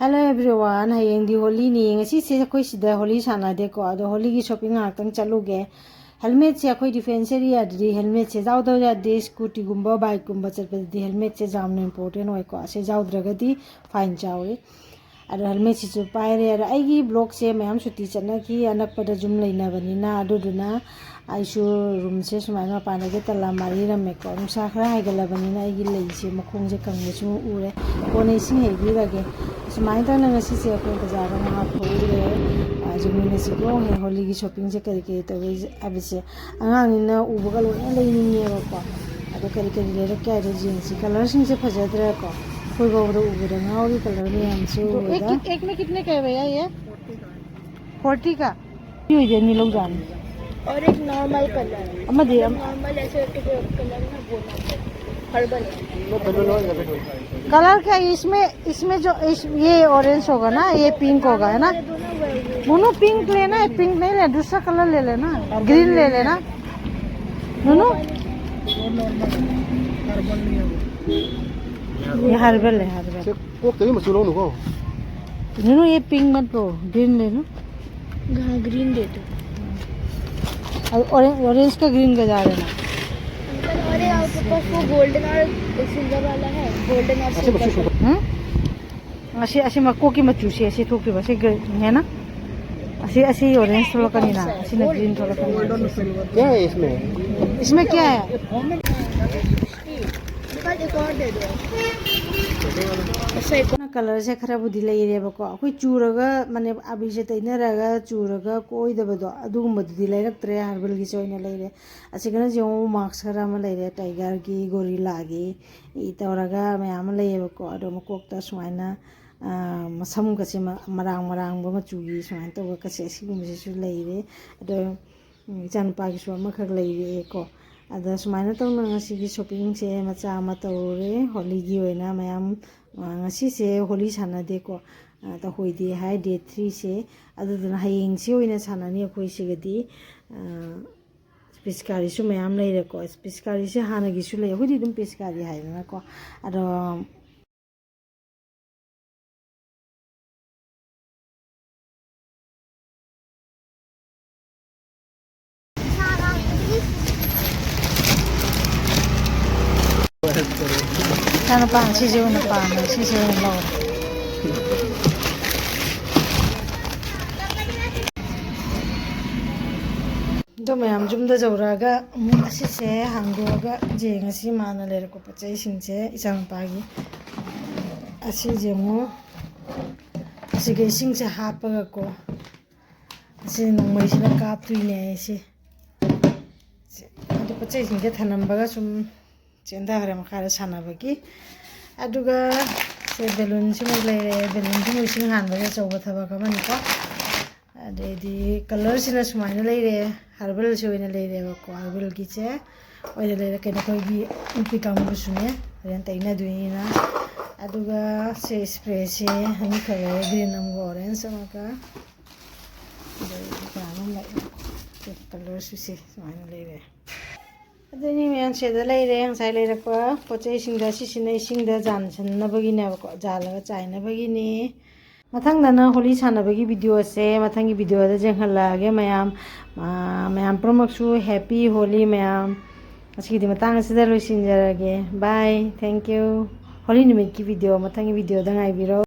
Hello everyone, hayeng di Holi ni ngasi se akhoi sida Holi sana de ko ado Holi gi shopping ngak chaluge helmet se akhoi defense area di helmet se jaw daw ya de scooty gumba bike gumba chatpa di helmet se jamna important oi ko se jaw draga di fine chawri ado helmet se chu paire ara aigi block se mayam suti chana ki anak pada jum leina bani na ado duna aishu room se sumaina pana ge tala mari ra me ko nusa khra hai gala bani na aigi lei se makhong je kang chu ure ko nei sing hei bi ra ge sumaina ta na ngasi se ko bazaar na phore jumina se ko he Holi gi shopping je kari ke to abise angang na uba lo na lei ni ne ko ado kari kari le ra kya jeans color sing se phajadra ko कोई बाबू ube रंगा और colour में हमसे एक में कितने का है भैया ये 40 का क्यों इधर नहीं लोग जाने और एक नॉर्मल कलर नॉर्मल ऐसे कलर ना बोलना हर्बल कलर क्या इसमें जो ये ऑरेंज होगा ना ये पिंक होगा है ना दोनों पिंक लेना है पिंक नहीं लेना दूसरा कलर ले लेना ग्रीन ले लेना दोनों ये हर्बल है herbal quốc tế mà chưa lâu nữa không? दोनों ये पिंक मत लो ग्रीन ले लो हाँ ग्रीन दे दो ऑरेंज का ग्रीन का जा रहा है और आपके पास वो गोल्डन और सिल्वर वाला है गोल्डन और सिल्वर अशी अशी मक्को की मचूसी अशी थोकी बस है ना अशी अशी ऑरेंज थोड़ा का नहीं ना अशी ना ग्रीन थोड़ा का क्या है इसमें? इसमें क्या है एक और दे दो कलर से खरा बुद्धि लेरेबको अखोई चूरगा माने अबी से तैनरगा चूरगा कोइदबदो अदुगुमबदुदि लेरक्त्रे हर्बल गी सोइना लेरे असिगना जो मार्क्स खरा म लेरे टाइगर की गोरिल्ला की इ तौरगा मयाम लेबको अदो मकोक्ता सुमाइना मसम कसे मरांग मरांग ब मचुगी सुमाइन तौगा कसे सिगुमसे सु लेरे अदो चानपा की सुमा खक लेरे को अदा सुमाइना तौना ngasi shopping se macha ma tawre Holi gi oina mayam ngasi se Holi sana de ko ta hoidi hai day 3 se aduduna hayeng se oina sana ni khoi sigadi piskari su mayam leire ko piskari se hana gi su le hodi dum piskari hai na ko ado Sana pang sisiw na pang sisiw na law. Do mayam jumda jawraga asi se hangoga je ngasi mana lere ko pachai singse isang pagi asi jemo asi ge singse hapaga ko asi nongmai sina kap tuine asi ado pachai singge thanambaga sum चेंदा हरे मखारे सानाबगी अदुगा से balloon SIM लेरे balloon SIM सिंग हानबगा चौबा थबा कमानि को अदेदि colour सिना सुमाइना लेरे herbal सोइना लेरे बको herbal की से ओइले लेरे केना कोगी उपि कामबु सुने रेन तैना दुइना अदुगा से स्प्रे से हनी खरे ग्रीन अम ऑरेंज समका गामम लाई कलर सुसे सुमाइना लेरे अदनी मैं सेदा लेरे हंसाइ लेरको पोचै सिंगा सिसिनै सिंगदा जानसननबगिने बको जालगा चाइनबगिने मथंगदना Holi सानबगी वीडियो से मथंगी वीडियो दा जेंहलागे मयाम मयाम प्रमक्सु हैप्पी Holi मयाम असिदि मतंग सिदा लोइसिनजरगे बाय थैंक यू Holi निमित की वीडियो मथंगी वीडियो दा गाइबिरो।